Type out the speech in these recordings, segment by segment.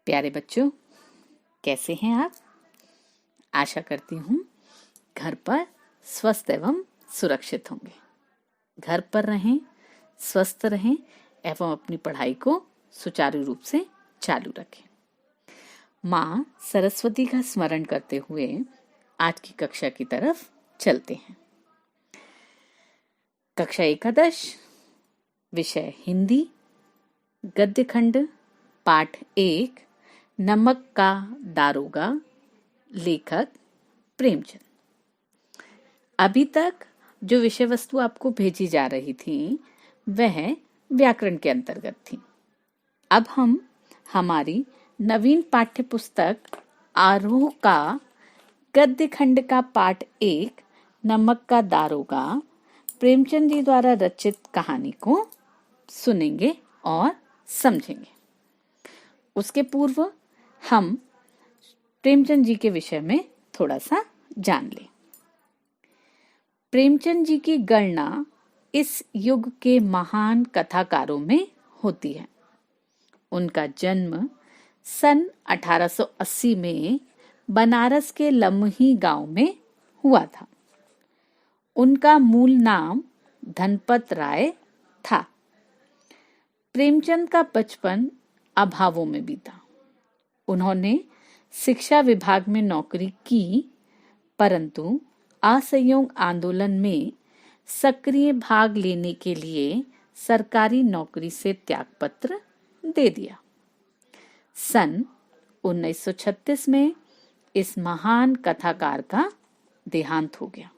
प्यारे बच्चों, कैसे हैं आप? आशा करती हूँ घर पर स्वस्थ एवं सुरक्षित होंगे। घर पर रहें, स्वस्थ रहें एवं अपनी पढ़ाई को सुचारू रूप से चालू रखें। माँ सरस्वती का स्मरण करते हुए आज की कक्षा की तरफ चलते हैं। कक्षा एकादश, विषय हिंदी, गद्य खंड, पाठ 1, नमक का दारोगा, लेखक प्रेमचंद। अभी तक जो विषय वस्तु आपको भेजी जा रही थी वह व्याकरण के अंतर्गत थी। अब हम हमारी नवीन पाठ्य पुस्तक आरोह का गद्य खंड का पाठ 1, नमक का दारोगा, प्रेमचंद जी द्वारा रचित कहानी को सुनेंगे और समझेंगे। उसके पूर्व हम प्रेमचंद जी के विषय में थोड़ा सा जान लें। प्रेमचंद जी की गणना इस युग के महान कथाकारों में होती है। उनका जन्म सन 1880 में बनारस के लम्ही गांव में हुआ था। उनका मूल नाम धनपत राय था। प्रेमचंद का बचपन अभावों में बीता। उन्होंने शिक्षा विभाग में नौकरी की, परंतु असहयोग आंदोलन में सक्रिय भाग लेने के लिए सरकारी नौकरी से त्यागपत्र दे दिया। सन 1936 में इस महान कथाकार का देहांत हो गया।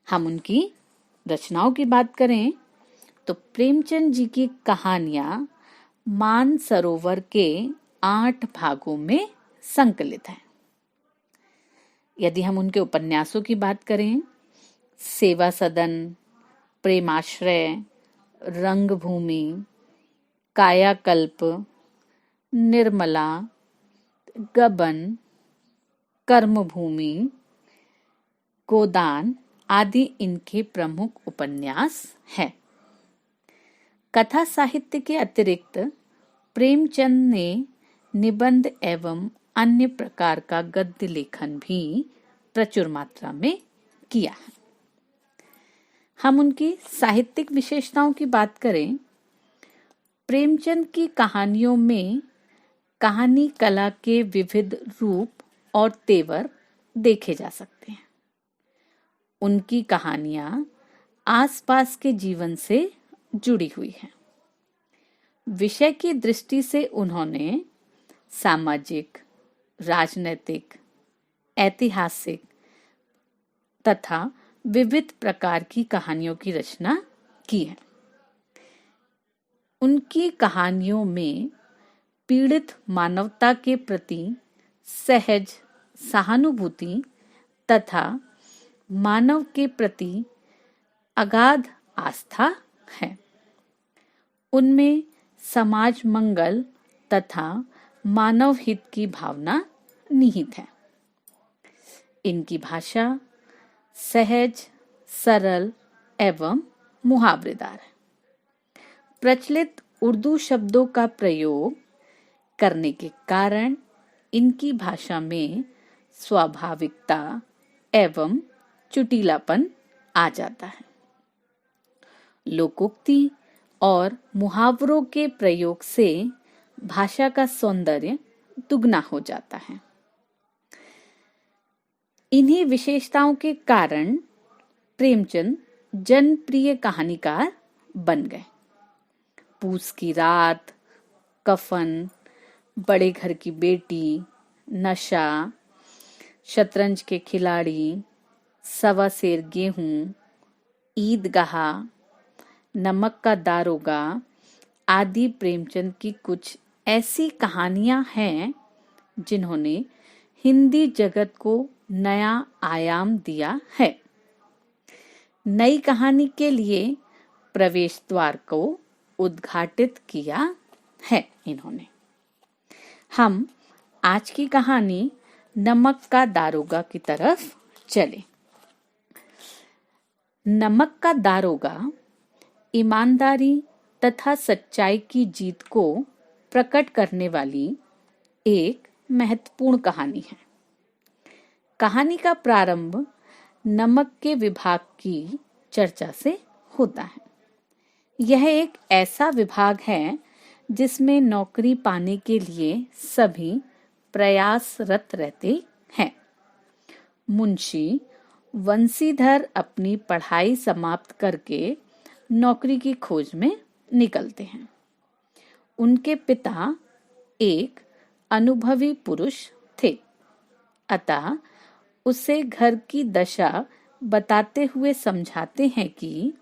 हम उनकी रचनाओं की बात करें तो प्रेमचंद जी की कहानियां मानसरोवर के 8 भागों में संकलित हैं। यदि हम उनके उपन्यासों की बात करें, सेवा सदन, प्रेमाश्रय, रंगभूमि, कायाकल्प, निर्मला, गबन, कर्मभूमि, गोदान आदि इनके प्रमुख उपन्यास हैं। कथा साहित्य के अतिरिक्त प्रेमचंद ने निबंध एवं अन्य प्रकार का गद्य लेखन भी प्रचुर मात्रा में किया है। हम उनकी साहित्यिक विशेषताओं की बात करें, प्रेमचंद की कहानियों में कहानी कला के विविध रूप और तेवर देखे जा सकते हैं। उनकी कहानियां आसपास के जीवन से जुड़ी हुई हैं। विषय की दृष्टि से उन्होंने सामाजिक, राजनैतिक, ऐतिहासिक तथा विविध प्रकार की कहानियों की रचना की है। उनकी कहानियों में पीड़ित मानवता के प्रति सहज सहानुभूति तथा मानव के प्रति अगाध आस्था है। उनमें समाज मंगल तथा मानव हित की भावना निहित है। इनकी भाषा सहज, सरल एवं मुहावरेदार है। प्रचलित उर्दू शब्दों का प्रयोग करने के कारण इनकी भाषा में स्वाभाविकता एवं चुटीलापन आ जाता है। लोकोक्ति और मुहावरों के प्रयोग से भाषा का सौंदर्य दुगना हो जाता है। इन्हीं विशेषताओं के कारण प्रेमचंद जनप्रिय कहानीकार बन गए। पूस की रात, कफन, बड़े घर की बेटी, नशा, शतरंज के खिलाड़ी, सवा सेर गेहूं, ईदगाह, नमक का दारोगा आदि प्रेमचंद की कुछ ऐसी कहानियां हैं जिन्होंने हिंदी जगत को नया आयाम दिया है। नई कहानी के लिए प्रवेश द्वार को उद्घाटित किया है इन्होंने। हम आज की कहानी नमक का दारोगा की तरफ चले। नमक का दारोगा ईमानदारी तथा सच्चाई की जीत को प्रकट करने वाली एक महत्वपूर्ण कहानी है। कहानी का प्रारंभ नमक के विभाग की चर्चा से होता है। यह एक ऐसा विभाग है जिसमें नौकरी पाने के लिए सभी प्रयासरत रहते हैं। मुंशी वंशीधर अपनी पढ़ाई समाप्त करके नौकरी की खोज में निकलते हैं। उनके पिता एक अनुभवी पुरुष थे, अतः उसे घर की दशा बताते हुए समझाते हैं कि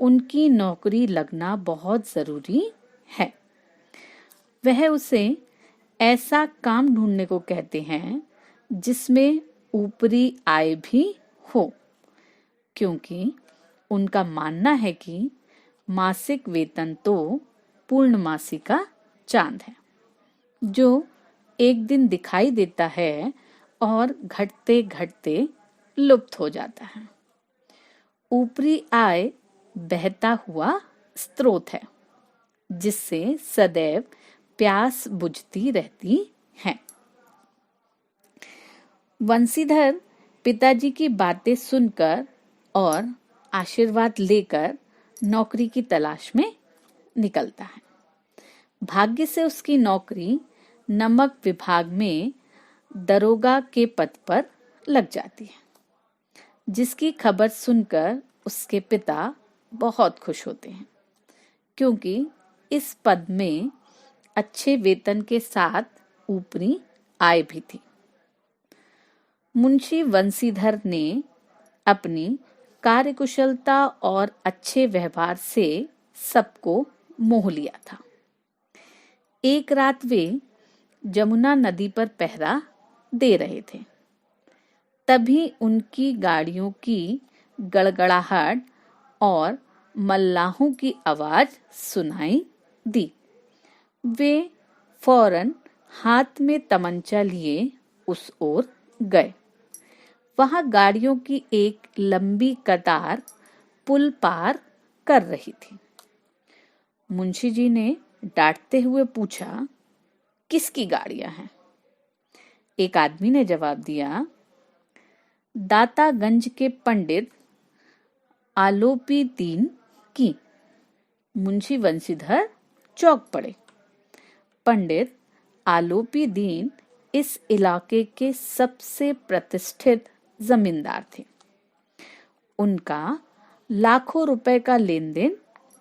उनकी नौकरी लगना बहुत जरूरी है। वह उसे ऐसा काम ढूंढने को कहते हैं जिसमें ऊपरी आय भी हो, क्योंकि उनका मानना है कि मासिक वेतन तो पूर्णमासी का चांद है, जो एक दिन दिखाई देता है और घटते घटते लुप्त हो जाता है। ऊपरी आय बहता हुआ स्रोत है, जिससे सदैव प्यास बुझती रहती है। वंशीधर पिताजी की बातें सुनकर और आशीर्वाद लेकर नौकरी की तलाश में निकलता है। भाग्य से उसकी नौकरी नमक विभाग में दरोगा के पद पर लग जाती है, जिसकी खबर सुनकर उसके पिता बहुत खुश होते हैं, क्योंकि इस पद में अच्छे वेतन के साथ ऊपरी आय भी थी। मुंशी वंशीधर ने अपनी कार्यकुशलता और अच्छे व्यवहार से सबको मोह लिया था। एक रात वे जमुना नदी पर पहरा दे रहे थे। तभी उनकी गाड़ियों की गड़गड़ाहट और मल्लाहों की आवाज सुनाई दी। वे फौरन हाथ में तमंचा लिए उस ओर गए। वहां गाड़ियों की एक लंबी कतार पुल पार कर रही थी। मुंशी जी ने डांटते हुए पूछा, किसकी गाड़ियां हैं? एक आदमी ने जवाब दिया, दातागंज के पंडित आलोपी दीन की। मुंशी वंशीधर चौंक पड़े। पंडित आलोपी दीन इस इलाके के सबसे प्रतिष्ठित जमींदार थे। उनका लाखों रुपए का लेन देन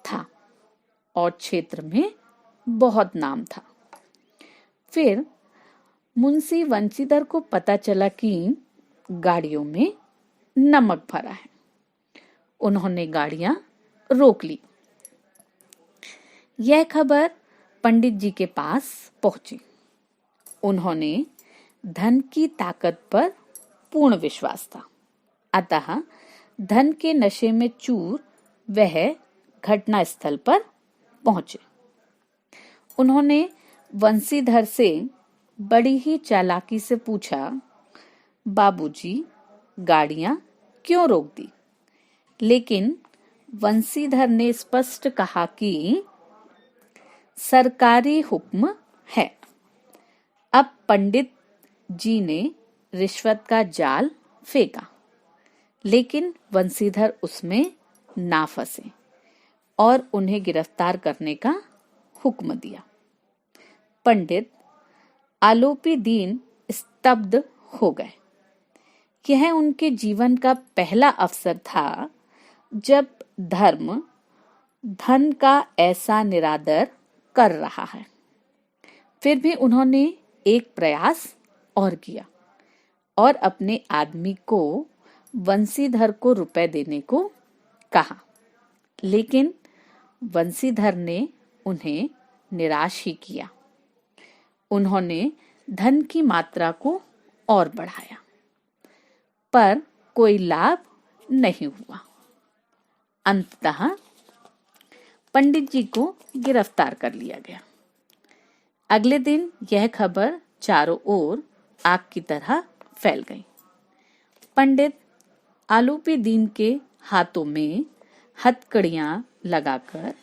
था और क्षेत्र में बहुत नाम था। फिर मुंशी वंशीधर को पता चला कि गाड़ियों में नमक भरा है। उन्होंने गाड़ियां रोक ली। यह खबर पंडित जी के पास पहुंची। उन्होंने धन की ताकत पर पूर्ण विश्वास था, अतः धन के नशे में चूर वह घटना स्थल पर पहुंचे। उन्होंने वंशीधर से बड़ी ही चालाकी से पूछा, बाबूजी, गाड़ियां क्यों रोक दी? लेकिन वंशीधर ने स्पष्ट कहा कि सरकारी हुक्म है। अब पंडित जी ने रिश्वत का जाल फेंका, लेकिन वंशीधर उसमें ना फंसे और उन्हें गिरफ्तार करने का हुक्म दिया। पंडित आलोपी दीन स्तब्ध हो गए। यह उनके जीवन का पहला अवसर था जब धर्म धन का ऐसा निरादर कर रहा है। फिर भी उन्होंने एक प्रयास और किया और अपने आदमी को वंशीधर को रुपए देने को कहा, लेकिन वंशीधर ने उन्हें निराश ही किया। उन्होंने धन की मात्रा को और बढ़ाया, पर कोई लाभ नहीं हुआ। अंततः पंडित जी को गिरफ्तार कर लिया गया। अगले दिन यह खबर चारों ओर आग की तरह फैल गई। पंडित आलोपी दीन के हाथों में हथकड़ियां लगाकर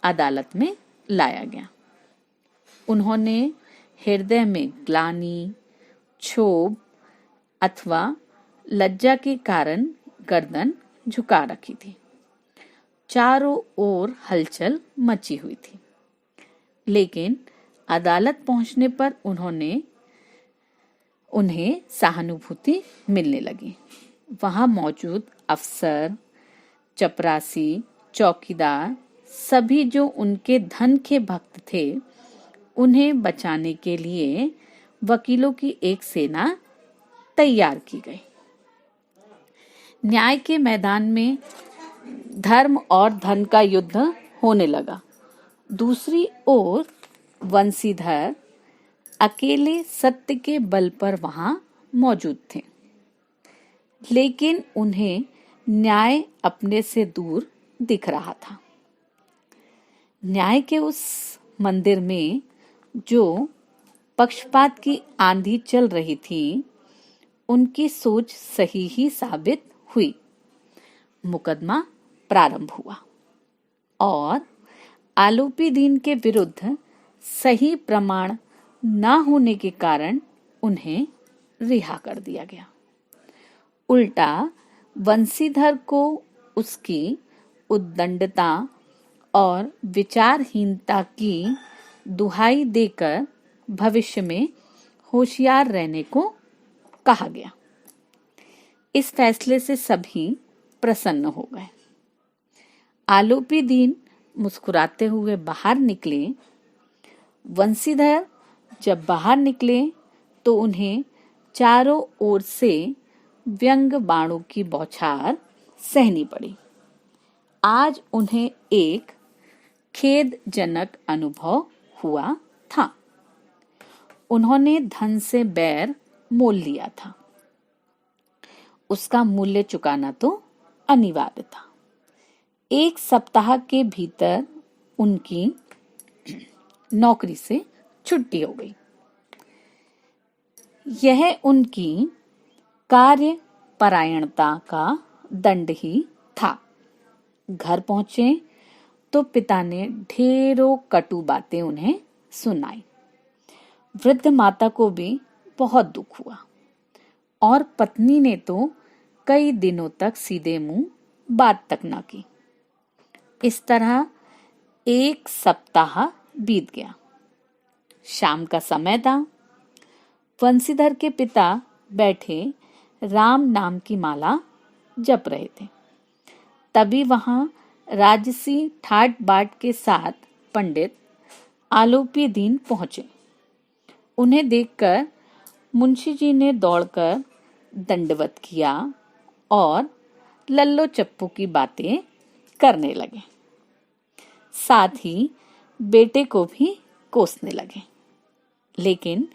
अदालत में लाया गया। उन्होंने हृदय में ग्लानि, क्षोभ अथवा लज्जा के कारण गर्दन झुका रखी थी। चारों ओर हलचल मची हुई थी, लेकिन अदालत पहुंचने पर उन्हें सहानुभूति मिलने लगी। वहां मौजूद अफसर, चपरासी, चौकीदार सभी जो उनके धन के भक्त थे, उन्हें बचाने के लिए वकीलों की एक सेना तैयार की गई। न्याय के मैदान में धर्म और धन का युद्ध होने लगा। दूसरी ओर वंशीधर अकेले सत्य के बल पर वहां मौजूद थे, लेकिन उन्हें न्याय अपने से दूर दिख रहा था। न्याय के उस मंदिर में जो पक्षपात की आंधी चल रही थी, उनकी सोच सही ही साबित हुई। मुकदमा प्रारंभ हुआ और आलोपी दीन के विरुद्ध सही प्रमाण न होने के कारण उन्हें रिहा कर दिया गया। उल्टा वंशीधर को उसकी उद्दंडता और विचारहीनता की दुहाई देकर भविष्य में होशियार रहने को कहा गया। इस फैसले से सभी प्रसन्न हो गए। आलोपी दीन मुस्कुराते हुए बाहर निकले। वंशीधर जब बाहर निकले तो उन्हें चारों ओर से व्यंग बाणों की बौछार सहनी पड़ी। आज उन्हें एक खेदजनक अनुभव हुआ था। उन्होंने धन से बैर मोल लिया था, उसका मूल्य चुकाना तो अनिवार्य था। 1 सप्ताह के भीतर उनकी नौकरी से छुट्टी हो गई। यह उनकी कार्यपरायणता का दंड ही था। घर पहुंचे तो पिता ने ढेरों कटु बातें उन्हें सुनाई। वृद्ध माता को भी बहुत दुख हुआ और पत्नी ने तो कई दिनों तक सीधे मुंह बात तक न की। इस तरह 1 सप्ताह बीत गया। शाम का समय था। वंशीधर के पिता बैठे राम नाम की माला जप रहे थे। तभी वहां राजसी ठाट बाट के साथ पंडित आलोपी दीन पहुंचे। उन्हें देखकर मुंशी जी ने दौड़कर दंडवत किया और लल्लो चप्पू की बातें करने लगे। साथ ही बेटे को भी कोसने लगे, लेकिन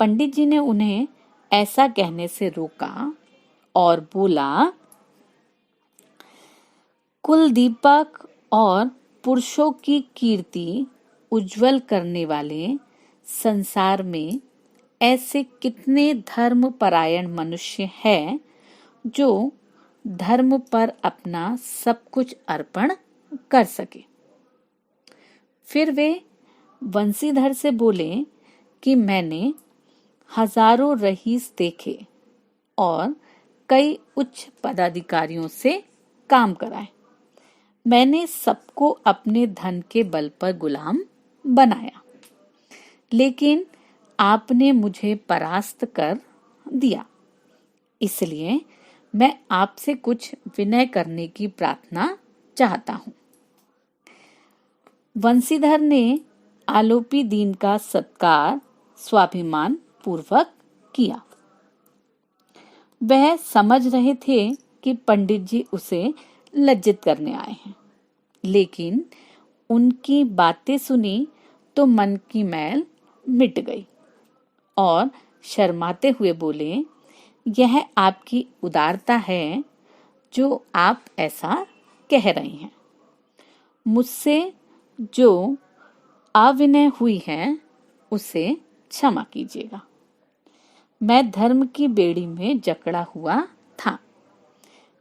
पंडित जी ने उन्हें ऐसा कहने से रोका और बोला, कुल दीपक और पुरुषों की कीर्ति उज्जवल करने वाले संसार में ऐसे कितने धर्मपरायण मनुष्य हैं जो धर्म पर अपना सब कुछ अर्पण कर सके। फिर वे वंशीधर से बोले कि मैंने हजारों रईस देखे और कई उच्च पदाधिकारियों से काम कराए। मैंने सबको अपने धन के बल पर गुलाम बनाया, लेकिन आपने मुझे परास्त कर दिया। इसलिए मैं आपसे कुछ विनय करने की प्रार्थना चाहता हूं। वंशीधर ने आलोपी दीन का सत्कार स्वाभिमान पूर्वक किया। वह समझ रहे थे कि पंडित जी उसे लज्जित करने आए हैं, लेकिन उनकी बातें सुनी तो मन की मैल मिट गई और शर्माते हुए बोले, यह आपकी उदारता है जो आप ऐसा कह रहे हैं। मुझसे जो अविनय हुई है उसे क्षमा कीजिएगा। मैं धर्म की बेड़ी में जकड़ा हुआ था,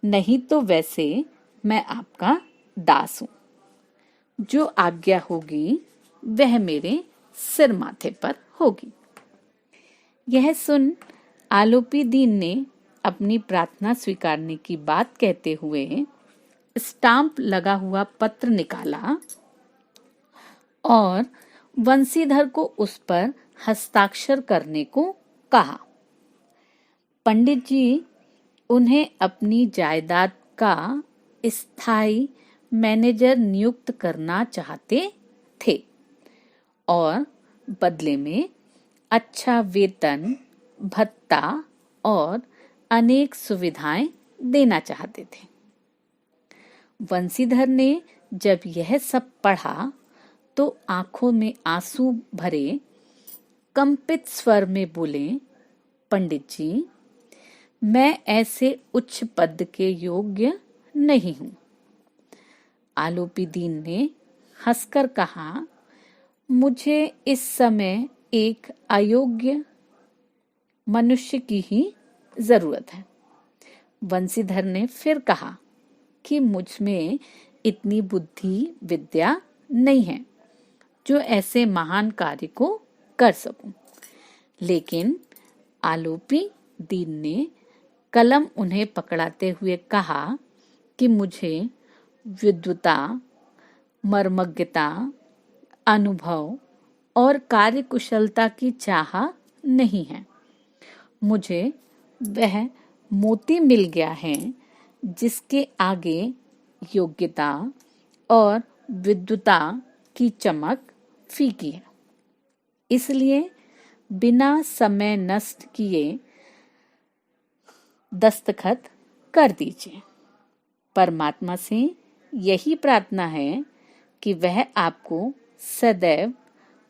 नहीं तो वैसे मैं आपका दास हूं। जो आज्ञा होगी वह मेरे सिर माथे पर होगी। यह सुन आलोपी दीन ने अपनी प्रार्थना स्वीकारने की बात कहते हुए स्टाम्प लगा हुआ पत्र निकाला और बंसीधर को उस पर हस्ताक्षर करने को कहा। पंडित जी उन्हें अपनी जायदाद का स्थायी मैनेजर नियुक्त करना चाहते थे और बदले में अच्छा वेतन, भत्ता और अनेक सुविधाएं देना चाहते थे। बंसीधर ने जब यह सब पढ़ा तो आंखों में आंसू भरे कंपित स्वर में बोले, पंडित जी, मैं ऐसे उच्च पद के योग्य नहीं हूं। आलोपी दीन ने हंसकर कहा, मुझे इस समय एक अयोग्य मनुष्य की ही जरूरत है। बंसीधर ने फिर कहा कि मुझ में इतनी बुद्धि विद्या नहीं है जो ऐसे महान कार्य को कर सकूं। लेकिन आलोपी दीन ने कलम उन्हें पकड़ाते हुए कहा कि मुझे विद्वता, मर्मज्ञता, अनुभव और कार्यकुशलता की चाह नहीं है। मुझे वह मोती मिल गया है जिसके आगे योग्यता और विद्वता की चमक फीकी है। इसलिए बिना समय नष्ट किए दस्तखत कर दीजिए। परमात्मा से यही प्रार्थना है कि वह आपको सदैव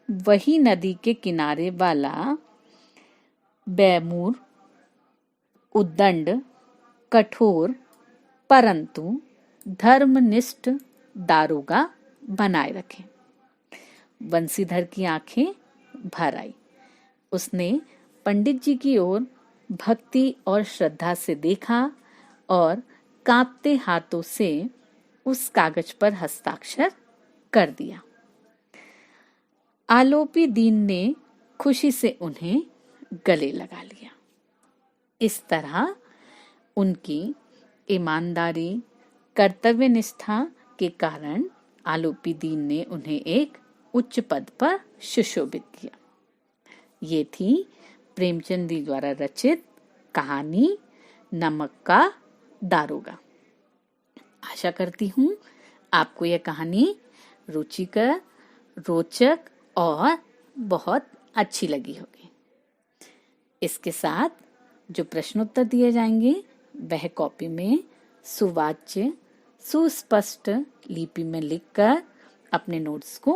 वही नदी के किनारे वाला बैमूर, उद्दंड, कठोर परंतु धर्मनिष्ठ दारोगा बनाए रखे। बंसीधर की आंखें भर आई। उसने पंडित जी की ओर भक्ति और श्रद्धा से देखा और कांपते हाथों से उस कागज पर हस्ताक्षर कर दिया। आलोपी दीन ने खुशी से उन्हें गले लगा लिया। इस तरह उनकी ईमानदारी, कर्तव्य निष्ठा के कारण आलोपी दीन ने उन्हें एक उच्च पद पर सुशोभित किया। ये थी प्रेमचंद जी द्वारा रचित कहानी नमक का दारोगा। आशा करती हूँ आपको यह कहानी रुचिकर, रोचक और बहुत अच्छी लगी होगी। इसके साथ जो प्रश्नोत्तर दिए जाएंगे वह कॉपी में सुवाच्य, सुस्पष्ट लिपि में लिखकर अपने नोट्स को